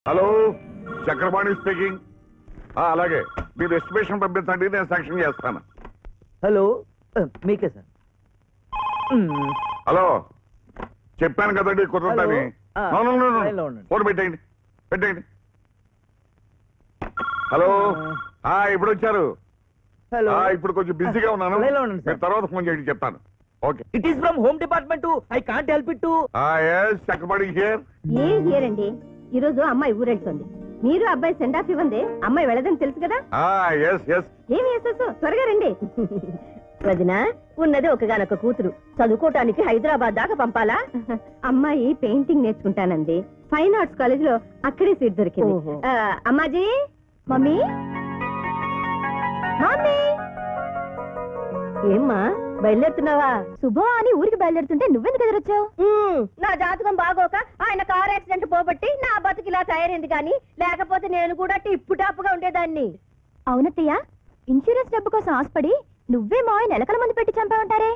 Hello, Chakrapani speaking. అలాగే మీరు estimation పంపించండి, నేను శాంక్షన్ చేస్తాను. హలో, మీకే సార్. హలో, చెప్పాను కదండి కుదరదని. ఫోన్ పెట్టేయండి, పెట్టేయండి. హలో, ఇప్పుడు వచ్చారు. హలో, ఇప్పుడు కొంచెం బిజీగా ఉన్నాను, మీరు తర్వాత ఫోన్ చేయండి, చెప్తాను. Okay. It is from home department. I can't help it. Chakrapani here. ఏం హియర్ అండి, ఈ రోజు అమ్మాయి ఊరెళ్తుంది. మీరు అబ్బాయి సెండ్ ఆఫ్ ఇవ్వండి, అమ్మాయి వెళ్ళదని తెలుసు కదా. ఏమి చేసేసు, త్వరగా రండి. వదినా, ఉన్నది ఒకగానొక కూతురు, చదువుకోవటానికి హైదరాబాద్ దాకా పంపాలా? అమ్మాయి పెయింటింగ్ నేర్చుకుంటానండి, ఫైన్ ఆర్ట్స్ కాలేజ్ లో అక్కడే సీట్ దొరికింది. Ammaji, mummy mummy. ఏమ్మా బయలుదేరుతున్నావా? శుభం అని ఊరికి బయలుదేరుతుంటే నువ్వెందుకు ఎదురొచ్చావు? నా జాతకం బాగోక ఆయన కార్ యాక్సిడెంట్ పోబట్టి నా బతుకిలా తయారైంది, కానీ లేకపోతే నేను కూడా టిప్పు టాప్గా ఉండేదాన్ని. అవునత్తయ్య, ఇన్సూరెన్స్ డబ్బు కోసం ఆశపడి నువ్వే మా ఆయన ఎలకల మంది పెట్టి చంపావంటారే?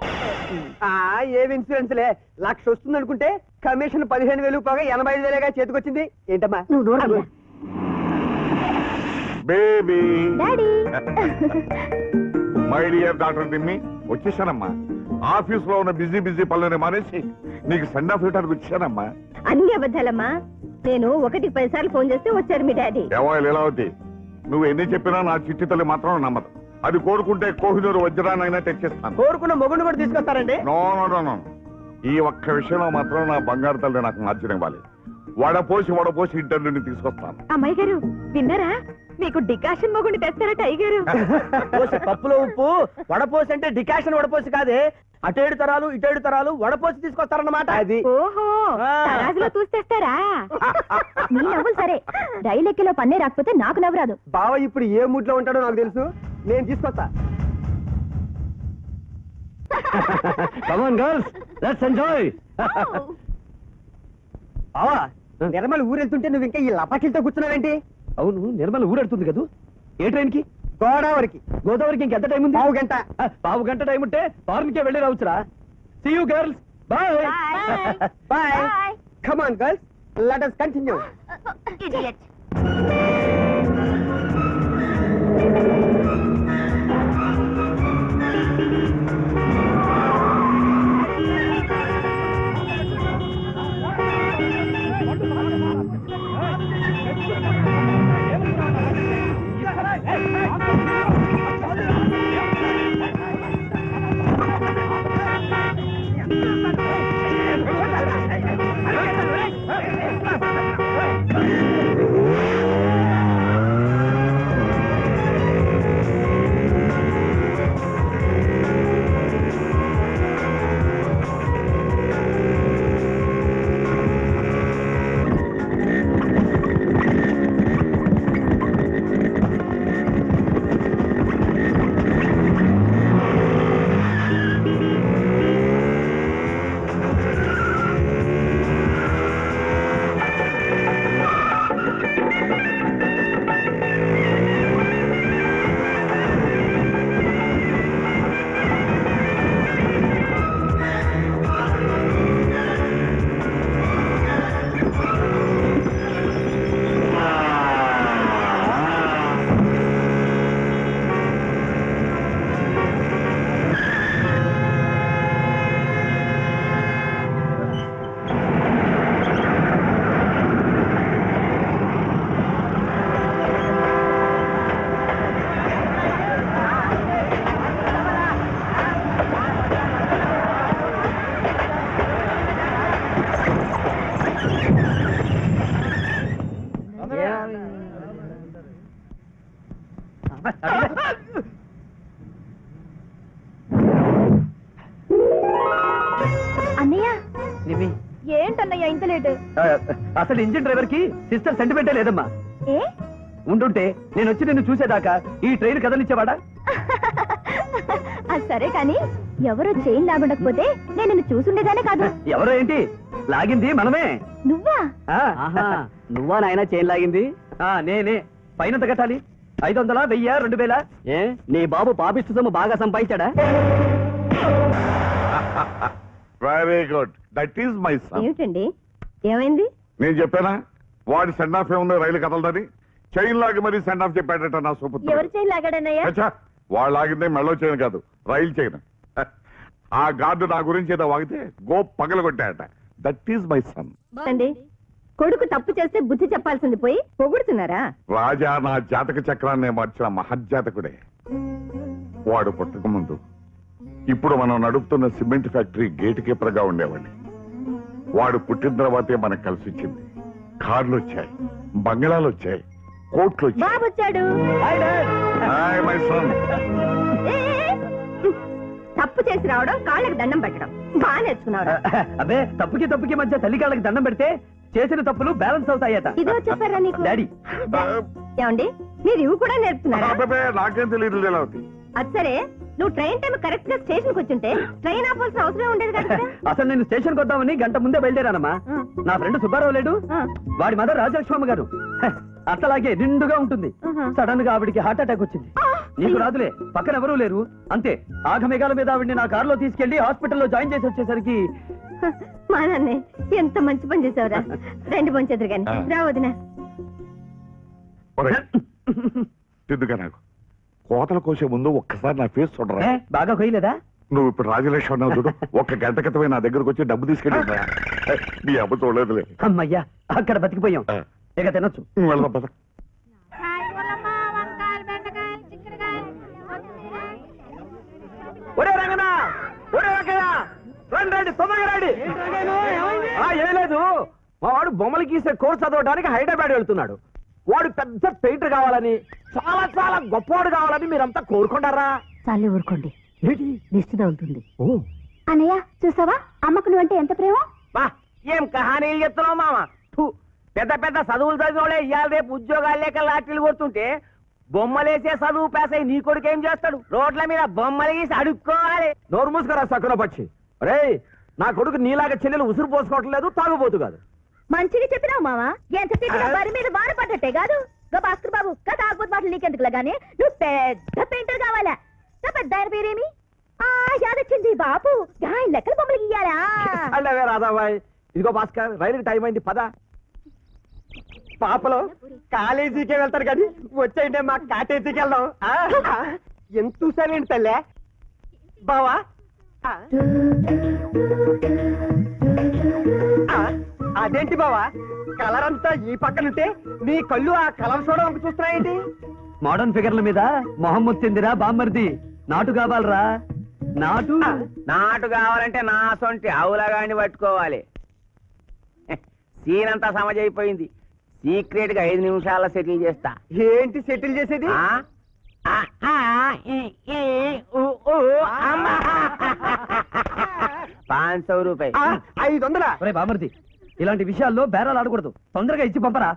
ఏం ఇన్సూరెన్స్ లే, 1,00,000 వస్తుంది అనుకుంటే కమిషన్ 15,000 పోగా 85,000గా చేతికొచ్చింది. ఏంటమ్మా నువ్వు? Baby daddy. My dear doctor దిమ్మి, వచ్చేసానమ్మా. ఆఫీస్ లో ఉన్న బిజీ పనులని మానేసి నీకు సెండ్ ఆఫ్ ఇవ్వడానికి వచ్చానమ్మా. అన్ని అబద్ధాలమ్మా, నేను 1కి 10 సార్లు ఫోన్ చేస్తే వచ్చారు మీ డాడీ. లీలావతి, నువ్వు ఎన్ని చెప్పినా నా చిట్టి తల్లి మాత్రం నమ్మదు. అది కోరుకుంటే కోహినూరు వజ్రాన్నైనా తెచ్చిస్తాను. కోరుకున్న మొగుడు కూడా తీసుకొస్తారండి. నో, ఈ ఒక్క విషయంలో మాత్రం నా బంగారు తల్లి నాకు మార్చినివ్వాలి. వడపోసి ఇంటర్వ్యూని తీసుకొస్తాను. అమ్మాయి గారు విన్నారా, మీకు డికాషన్ మొగుండి తెస్తారట అయ్యగారు. పప్పులో ఉప్పు వడపోసి అంటే డికాషన్ వడపోసి కాదే, అటేడు తరాలు ఇటేడు తరాలు వడపోసి తీసుకొస్తారన్నమాట. అది ఓహో, తరాజులో చూస్తేస్తారా? మీ నవ్వులు సరే, రైలెక్కిలో పన్నే రాకపోతే నాకు నవ్వు రాదు. బావ ఇప్పుడు ఏ మూడ్ లో ఉంటాడో నాకు తెలుసు, నేను తీసుకొస్తా. Come on girls, let's enjoy. బావా, నిర్మల్ ఊరెళ్తుంటే నువ్వు ఇంకా ఈ లపాకిలతో కూర్చున్నావేంటి? అవును, నిర్మల్ ఊరెళ్తుంది కదా, ఏ ట్రైన్ కి? గోదావరికి ఇంకెంత టైం ఉంది? పావు గంట టైం ఉంటే ఫారెన్ కే వెళ్ళి రావచ్చురా. See you girls, bye. Bye. Come on girls, let us continue. Idiot. ఏంటన్నయ్య ఇంత లేట్? అసలు ఇంజిన్ డ్రైవర్ కి సిస్టర్ సెంటిమెంటే లేదమ్మా. ఏ ఉండుంటే నేను వచ్చి నిన్ను చూసేదాకా ఈ ట్రైన్ కదలిచ్చేవాడా? సరే కానీ ఎవరో చైన్ లాగుండకపోతే నేను నిన్ను చూసుండేదానే కాదు. ఎవరో ఏంటి, లాగింది మనమే. నువ్వా? నువ్వా నాయన చైన్ లాగింది? నేనే. పైన కట్టాలి 500, 1000, 2000. ఏ నీ బాబు పాపిస్తు సొమ్ము బాగా సంపాదించాడా? Very good, that is my son. ఏమిటండి, ఏమైంది? నేను చెప్పానా వాడి సెండ్ ఆఫ్ ఏముందో రైలు కదలదని చైన్ లాగి మరీ సెండ్ ఆఫ్ చెప్పాడట నా సూపర్. ఎవరు చైన్ లాగాడన్నయ్యా? వాళ్ళు ఆగిందే మెళ్ళో చైన్ కాదు, రైలు చైన్. ఆ గార్డు నా గురించి ఏదో వాగితే గో పగలగొట్టాడట. That is my son. అండి, కొడుకు తప్పు చేస్తే బుద్ధి చెప్పాల్సింది పోయి పొగుడుతున్నారా? రాజా నా జాతక చక్రాన్ని మార్చిన మహజ్జాతకుడే. వాడు పుట్టక ముందు ఇప్పుడు మనం నడుపుతున్న సిమెంట్ ఫ్యాక్టరీ గేట్ కీపర్ గా ఉండేవాడిని. వాడు పుట్టిన తర్వాతే మనకు కలిసి వచ్చింది. కార్లు వచ్చాయి, బంగ్లాలు వచ్చాయి, కోట్లు వచ్చాయి. బాబు వచ్చాడు. Hi my son. తప్పు చేసి రావడం, కాళ్ళకి దండం పెట్టడం బాగా నేర్చుకున్నాడు. అదే తప్పుకి మధ్య తల్లి కాళ్ళకి దండం పెడితే చేసిన తప్పులు బ్యాలెన్స్ అవుతాయట. ఇదో చెప్పారా నీకు? డాడీ ఏమండి, మీరు ఇవి కూడా నేర్పుతున్నారా? నాకేం తెలియదు లీలావతి. అది సరే, నువ్వు ట్రైన్ టైం కరెక్ట్ గా స్టేషన్ కి వచ్చుంటే ట్రైన్ ఆపాల్సిన అవసరం ఉండేది కదా. అసలు నేను స్టేషన్ కి వద్దామని గంట ముందే బయలుదేరానమ్మా. నా ఫ్రెండ్ సుబ్బారావు లేడు, వాడి మదర్ రాజలక్ష్మమ్మ గారు అట్లాగే నిండుగా ఉంటుంది. సడన్ గా ఆవిడికి హార్ట్ అటాక్ వచ్చింది. నీకు రాదులే, పక్కన ఎవరూ లేరు. అంతే ఆగమేఘాల మీద ఆవిడ్ని నా కారులో తీసుకెళ్లి హాస్పిటల్లో జాయిన్ చేసి వచ్చేసరికి మా నాన్నే ఎంత మంచి పని చేసావురా. రెండు పంచేద్దరు కానీ రావదినా. తిద్దుగా నాకు కోతల కోసే ముందు ఒక్కసారి నా ఫేస్ చూడరా. బాగా కొయ్యలేదా? నువ్వు ఇప్పుడు రాజలక్ష్మి అన్నావు చూడు, ఒక్క గంట క్రితమే నా దగ్గరకు వచ్చి డబ్బు తీసుకెళ్ళి నీ అబ్బ చూడలేదులే. అమ్మయ్యా, అక్కడ బతికిపోయాం. ఇక తినొచ్చు. వెళ్దాం పద. ఒరే రంగనా, ఒరే రంగయ్య, రండి తొందరగా రండి. ఏం లేదు, మా వాడు బొమ్మలు గీసే కోర్స్ చదవడానికి హైదరాబాద్ వెళ్తున్నాడు. వాడు పెద్ద పెయింటర్ కావాలని, చాలా చాలా గొప్పవాడు కావాలని మీరంతా కోరుకుంటారా? చాలే ఊరుకోండి, ఏంటి దిష్టి తగులుతుంది. ఓ అన్నయ్య చూసావా, అమ్మకు నువ్వంటే ఎంత ప్రేమ. బా, ఏం కహానీలు చెప్తున్నావు మామ. పెద్ద పెద్ద చదువులు చదివినోళ్ళే ఇవాళ రేపు ఉద్యోగాలు లేక లాటరీలు కొడుతుంటే బొమ్మలేసే చదువు పేసై నీ కొడుకు ఏం చేస్తాడు? రోడ్ల మీద బొమ్మలు గీసి అడుక్కోవాలి. నోరు మూసుకురా సక్కున పక్షి. రే, నా కొడుకు నీలాగా చెల్లెలు ఉసురు పోసుకోవటం లేదు, తాగుబోతు కాదు. మంచిగా చెప్పినావు మావా, ఎంత చెప్పినా వారి మీద వార పడ్డట్టే కాదు. భాస్కర్ బాబు కథ ఆగుబోతు మాటలు నీకెందుకు లాగానే, నువ్వు పెద్ద పెయింటర్ కావాలా? నా పెద్ద ఆయన పేరేమి? యాదొచ్చింది బాబు, ఆయన లెక్కల బొమ్మలు గీయాలా? అల్లవే రాధాబాయ్. ఇదిగో భాస్కర్, రైలుకి టైం అయింది, పద. పాపలో కాలేజీకే వెళ్తారు కానీ వచ్చేయంటే మా కాటేజీకి వెళ్దాం. ఎంత చూసానండి తల్లే బావా. అదేంటి బావా, కలర్ అంతా ఈ పక్కనుంటే నీ కళ్ళు ఆ కలర్ చూడడానికి చూస్తున్నాయేంటి? మోడర్న్ ఫిగర్ల మీద మొహమ్మద్ చెందిరా బామ్మర్ది. నాటు కావాలరా, నాటు. నాటు కావాలంటే నా సొంటి ఆవులగాని పట్టుకోవాలి. సీన్ అంతా సమజ్ అయిపోయింది. సీక్రెట్ గా 5 నిమిషాల్లో సెటిల్ చేస్తా. ఏంటి సెటిల్ చేసేది? 500 రూపాయలు. 500? బామర్ది, ఇలాంటి విషయాల్లో బేరాలు ఆడకూడదు. తొందరగా ఇచ్చి పంపరా.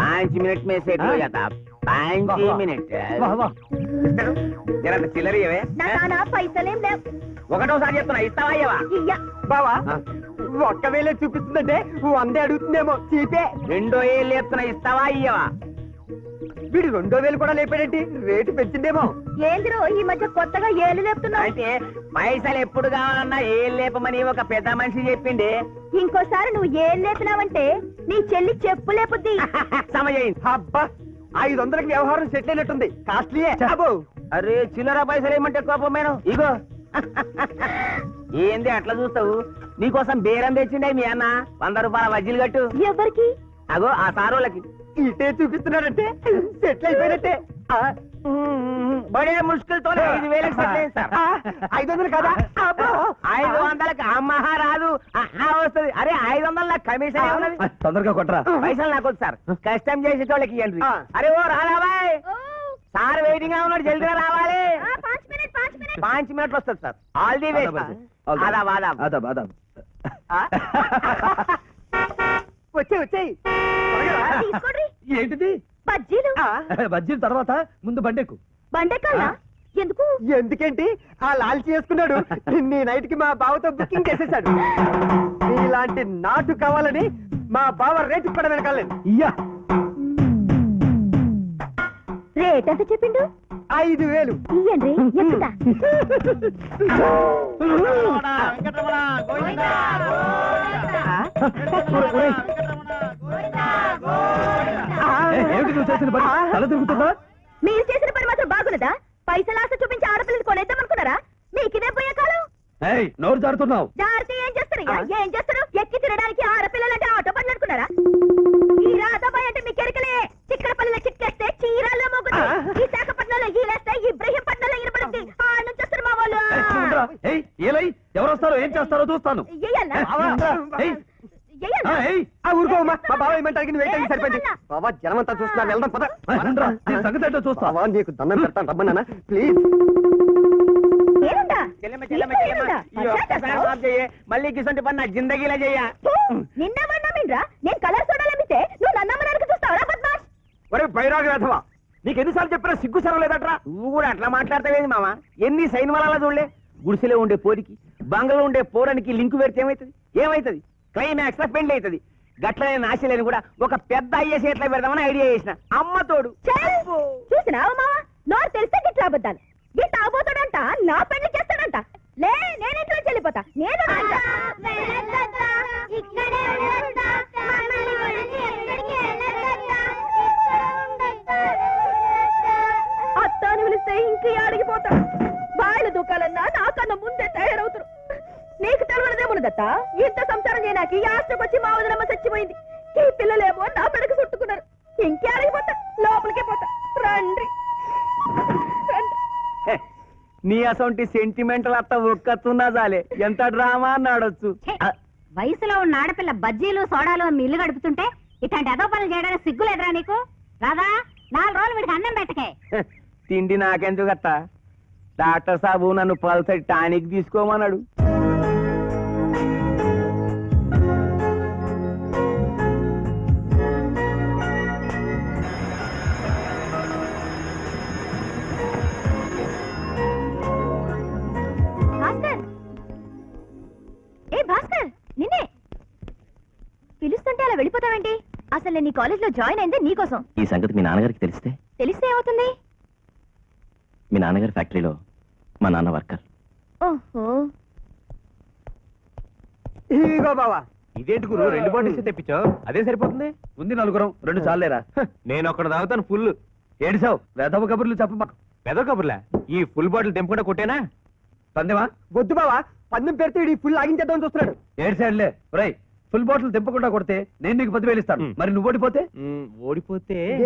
5 मिनट में सेट हो जाता. 5 मिनट. जरा चिల్లర ఇవే. నా పైసలేం లేవు. ఒకటోసారి చెప్తున్నా, ఇస్తావా ఇయ్యవా? బావా, ఒక్కవేళ చూపిస్తుందంటే 100 అడుగుతుందేమో. చీపే. 2 ఏళ్ళు చెప్తున్నా, ఇస్తావా ఇయ్యవా? వీడు 2,000 కూడా లేపాడేంటి? రేటు పెంచిందేమో. ఏందిరో ఈ మధ్య కొత్తగా ఏళ్ళు లేపుతున్నావు? అంటే పైసలు ఎప్పుడు కావాలన్నా ఏళ్ళు లేపమని ఒక పెద్ద మనిషి చెప్పింది. ఇంకోసారి నువ్వు ఏళ్ళు లేపినావంటే నీ చెల్లి చెప్పు లేపుద్ది. సమయం. అబ్బా, 500కి వ్యవహారం సెటిల్ అయినట్టుంది. కాస్ట్లీయే. అరే, చిల్లర పైసలు ఏమంటే కోపమేను. ఇగో. ఏంది అట్లా చూస్తావు? నీకోసం బేరం తెచ్చిండే మీ అన్న. 100 రూపాయల వజ్జీలు కట్టు. ఎవరికి? అగో ఆ సారోళ్ళకి. ఇటే చూపిస్తున్నాడంటే సెటిల్ అయిపోయినట్టే. బడే ముష్కిల్తో 5,000 సెటిల్ అయింది సార్. 500 కదా? 500కి అమ్మహా రాదు, వస్తుంది. అరే 500 నాకు కమిషన్ ఉన్నది. తొందరగా కొట్టరా. పైసలు నాకు వద్దు సార్, కష్టం చేసేటోళ్ళకి ఇవ్వండి. అరే ఓ రాబాయ్, సార్ వెయిటింగ్ గా ఉన్నాడు, జల్దీగా రావాలి. 5 మినిట్లు వస్తుంది సార్. All the way. వచ్చాయి. ఏంటిది? బజ్జీలు. బజ్జీల తర్వాత ముందు బండెక్కు. బండెక్కాలా? ఎందుకు? ఎందుకేంటి, ఆ లాల్చి చేసుకున్నాడు. నీ నైట్ కి మా బావతో బుకింగ్ చేసేసాడు. ఇలాంటి నాటు కావాలని మా బావ రేటు కూడా వెనకాలేదు. రేట్ ఎంత చెప్పిండు? 5,000. ఇయ్యండి, ఎక్కుతా. వెంకటరమణ, గోవిందా. ఏమిటి నువ్వు చేసిన పని? తల తిరుగుతుందా? మీరు చేసిన పని మాత్రం బాగున్నదా? పైసలు ఆశ చూపించి ఆడపిల్లలు కొనేద్దామనుకున్నారా? మీకు ఇదే పోయే కాలం. నోరు జారుతున్నావు. జాగ్రత్త. ఏం చేస్తారయ్యా? ఏం చేస్తారు? ఎక్కి తినడానికి ఆడపిల్లలంటే ఆటో పనులు అనుకున్నారా? ఈ రాధాబాయ్ అంటే మీకు ఎరకలే. చిక్కడపల్లిలో చిక్కేస్తే చీరాల్లో మోగుతుంది. విశాఖపట్నంలో ఈలేస్తే ఇబ్రహీంపట్నంలో ఇనపడుతుంది. ఆ నుంచి వస్తారు మా వాళ్ళు. ఎవరు వస్తారో ఏం చేస్తారో చూస్తాను. ఊరుకోమా, మా బావ ఏమంటారు? వెయిట్ అయ్యి సరిపోయింది. బాబా జనమంతా చూస్తున్నా, వెళ్దాం పద. సంగతి ఏంటో చూస్తా. బావా నీకు దండం పెడతాను, రమ్మన్నా ప్లీజ్. మళ్ళీ కిసంటి పని నా జిందగీలా చెయ్య. నిన్న మన్నామిండ్రా నేను కలర్ సోడాలమ్మితే నువ్వు నన్నమ్మడానికి చూస్తావరా బద్మాష్? ఒరే బైరాగి వేధవా, నీకు ఎన్నిసార్లు చెప్పినా సిగ్గు సరం లేదట్రా. నువ్వు కూడా అట్లా మాట్లాడతావేంది మామ? ఎన్ని సైన్ వల్ల చూడలే. గుడిసెలో ఉండే పోరికి బంగ్లాలో ఉండే పోరానికి లింకు పెడితే ఏమైతుంది? క్లైమాక్స్ లో పెళ్లి అవుతుంది. గట్లనే నాశలేని కూడా ఒక పెద్ద ఐఏఎస్ ఎట్లా పెడదామని ఐడియా చేసిన. అమ్మ తోడు చూసినావా మావా? నోరు తెలిస్తే గిట్లా అబద్దాలు. గిట్ట అవబోతాడంట, నా పెళ్లి చేస్తాడంట. లే నేను ఇంట్లో వెళ్ళిపోతా. నేను అత్తాని పిలిస్తే ఇంక అడిగిపోతా. బాయిల దూకాలన్నా నాకన్నా ముందే తయారవుతారు. నీకు తెలవడదేమున్నదత్త? ఇంత సంసారం చేయడానికి యాస్టకొచ్చి మా వదినమ్మ చచ్చిపోయింది. ఈ పిల్లలేమో నా పెడకు చుట్టుకున్నారు. ఇంకే అడిగిపోతా, లోపలికే పోతా. రండి నీ అసొంటి సెంటిమెంటల్ అత్త ఒక్కతున్నా చాలే, ఎంత డ్రామా అన్నాడొచ్చు. వయసులో ఉన్న ఆడపిల్ల బజ్జీలు సోడాలు మీ ఇల్లు గడుపుతుంటే ఇట్లాంటి అదో పనులు చేయడానికి సిగ్గులేదురా నీకు? రాదా 4 రోజులు వీడికి అన్నం పెట్టకే. తిండి నాకెందుకు అత్త? డాక్టర్ సాబు నన్ను పల్సటి టానిక్ తీసుకోమన్నాడు. భాస్కర్, నిన్నే పిలుస్తుంటే అలా వెళ్ళిపోతావేంటి? అసలు నేను నీ కాలేజ్ లో జాయిన్ అయింది నీకోసం. ఈ సంగతి మీ నాన్నగారికి తెలిస్తే ఏమవుతుంది? మీ నాన్నగారి ఫ్యాక్టరీలో మా నాన్న వర్కర్. ఓహో, ఇదిగో బావా, ఇదేంటి గురు 2 బాటిల్స్ తెప్పించావు? అదే సరిపోతుంది. ఉంది 4 2 చాలేరా? నేను ఒక్కడ తాగుతాను ఫుల్. ఏడిసావు వెధవ కబుర్లు చెప్ప. పెద్ద కబుర్లా? ఈ ఫుల్ బాటిల్ తెంపుకుంటే కొట్టేనా? పందెమా? వద్దు బావా, పందెం పెడితే ఫుల్ ఆగించేద్దామని చూస్తున్నాడు. ఏడిసాడులే. రై ఫుల్ బాటిల్ తెంపకుండా కొడితే నేను నీకు 10,000 ఇస్తాను. మరి నువ్వు ఓడిపోతే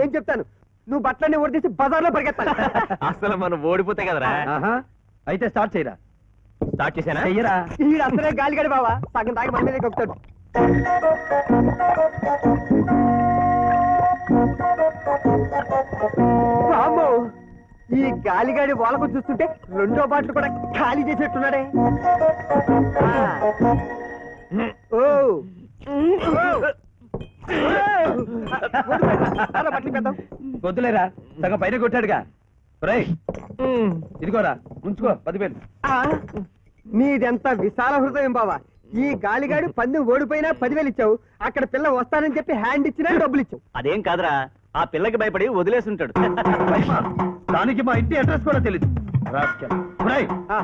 ఏం చెప్తాను? నువ్వు బట్టలన్నీ ఓడితేసి బజార్లో పరిగెత్తాను. అసలు మనం ఓడిపోతే కదరా. అయితే స్టార్ట్ చేయరా. స్టార్ట్ చేశానా? చెయ్యరా. ఈ అసలే గాలిగడి బావా, సగం తాగి మన మీద కొక్కుతాడు. బాబో, ఈ గాలిగాడి వాళ్ళకు చూస్తుంటే 2వ బాటిల్ కూడా ఖాళీ చేసేట్టున్నాడే. వద్దులేరా, సగం పైన కొట్టాడుగా. రై ఇదిగోరా, ఉంచుకో 10,000. నీదెంత విశాల హృదయం బావా. ఈ గాలిగాడు పందెం ఓడిపోయినా 10,000 ఇచ్చావు. అక్కడ పిల్ల వస్తానని చెప్పి హ్యాండ్ ఇచ్చినా డబ్బులు ఇచ్చావు. అదేం కాదురా, ఆ పిల్లకి భయపడి వదిలేసుంటాడు. దానికి మా ఇంటి అడ్రస్ కూడా తెలీదు.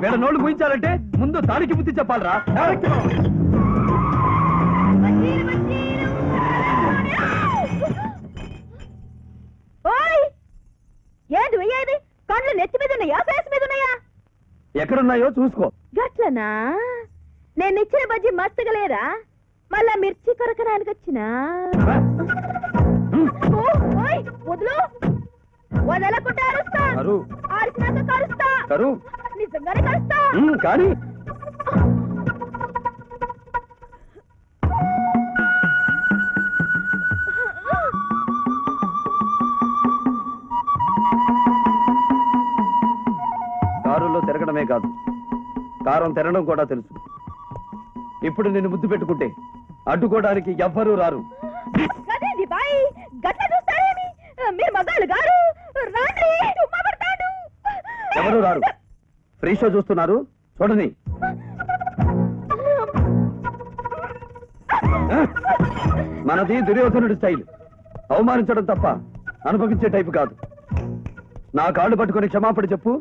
వీళ్ళ నోళ్ళు ముయించాలంటే ముందు దానికి బుద్ధి చెప్పాలరా. ఏది వెయ్యేది? కళ్ళు నెత్తి మీద ఉన్నాయా, ఫేస్ మీద ఉన్నాయా? ఎక్కడున్నాయో చూసుకో. గట్లనా? నేను ఇచ్చిన బజ్జి మస్తుగా లేరా? మళ్ళా మిర్చి కొరకడానికి వచ్చినా? వదులు, వదలకుండా అరుస్తా. ఆరిసినాక కరుస్తా. నిజంగానే కరుస్తా. కానీ కారులో తిరగడమే కాదు, కారం తినడం కూడా తెలుసు. ఇప్పుడు నిన్ను ముద్దు పెట్టుకుంటే అడ్డుకోవడానికి ఎవ్వరూ రారు. గదేంది బాయ్, గట్ల చూస్తారేమి? మీరు మగాళ్ళు గారు రాండి, ఉమ్మా పడతాడు. ఎవరు రారు. ఫ్రీ షో చూస్తున్నారు, చూడని. మనది దుర్యోధనుడి స్టైల్. అవమానించడం తప్ప అనుభవించే టైపు కాదు. నా కాళ్ళు పట్టుకొని క్షమాపణ చెప్పు,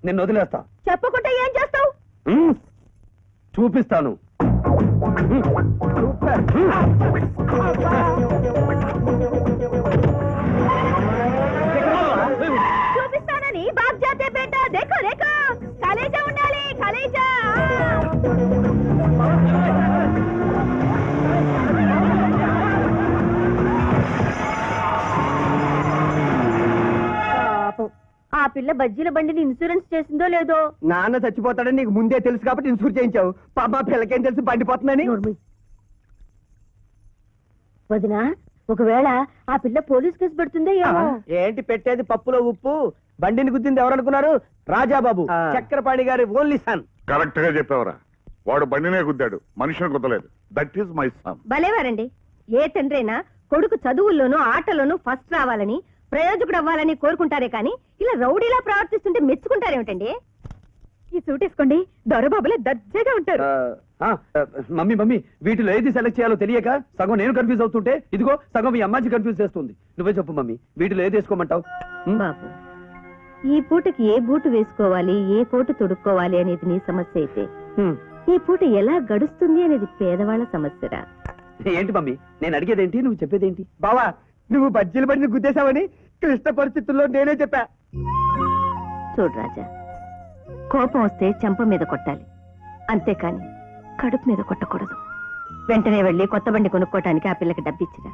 నిన్ను వదిలేస్తా. చెప్పకుంటే ఏం చేస్తావు? చూపిస్తాను. చూపిస్తానని బాబ్ జాతే బేటా దేఖో దేఖో కలేజా ఉండాలి కలేజా పాపం ఆ పిల్ల బజ్జీల బండిని ఇన్సూరెన్స్ చేసిందో లేదో నాన్న చచ్చిపోతాడని నీకు ముందే తెలుసు కాబట్టి ఇన్సూర్ చేయించావు పాప పిల్లకేం తెలుసు బండిపోతుందని వదినా ఒకవేళ ఆ పిల్ల పోలీస్ కేసు పెడుతుందో ఏమో ఏంటి పెట్టేది పప్పులో ఉప్పు బండిని గుద్దింది ఎవరనుకున్నారు రాజాబాబు ఆ. చక్రపాణి గారి ఓన్లీ సన్. కరెక్ట్ గా చెప్పావరా. వాడు బండినే గుద్దాడు, మనిషిని గుద్దలేదు. That is my son. భలేవారండి. ఏ తండ్రైనా కొడుకు చదువుల్లోనూ ఆటలోనూ ఫస్ట్ రావాలని ప్రయోజకుడు అవ్వాలని కోరుకుంటారే కానీ ఇలా రౌడీలా ప్రవర్తిస్తుంటే మెచ్చుకుంటారేమిటండి? ఈ సూట్ వేసుకోండి, దొరబాబులే దర్జాగా ఉంటారు. మమ్మీ వీటిలో ఏది సెలెక్ట్ చేయాలో తెలియక సగం నేను కన్ఫ్యూజ్ అవుతుంటే ఇదిగో సగం మీ అమ్మాజీ కన్ఫ్యూజ్ చేస్తుంది. నువ్వే చెప్పు మమ్మీ, వీటిలో ఏది వేసుకోమంటావు? బాబు, ఈ పూటకి ఏ బూటు వేసుకోవాలి, ఏ కోటు తొడుక్కోవాలి అనేది నీ సమస్య అయితే ఈ పూట ఎలా గడుస్తుంది అనేది పేదవాళ్ల సమస్యరా. ఏంటి మమ్మీ, నేను అడిగేదేంటి, నువ్వు చెప్పేదేంటి? బావా, నువ్వు బజ్జీల బండిని గుద్దేశావని క్లిష్ట పరిస్థితుల్లో నేనే చెప్పా. చూడు రాజా, కోపం వస్తే చెంప మీద కొట్టాలి, అంతేకాని కడుపు మీద కొట్టకూడదు. వెంటనే వెళ్ళి కొత్త బండి కొనుక్కోటానికి ఆ పిల్లకి డబ్బిచ్చిరా.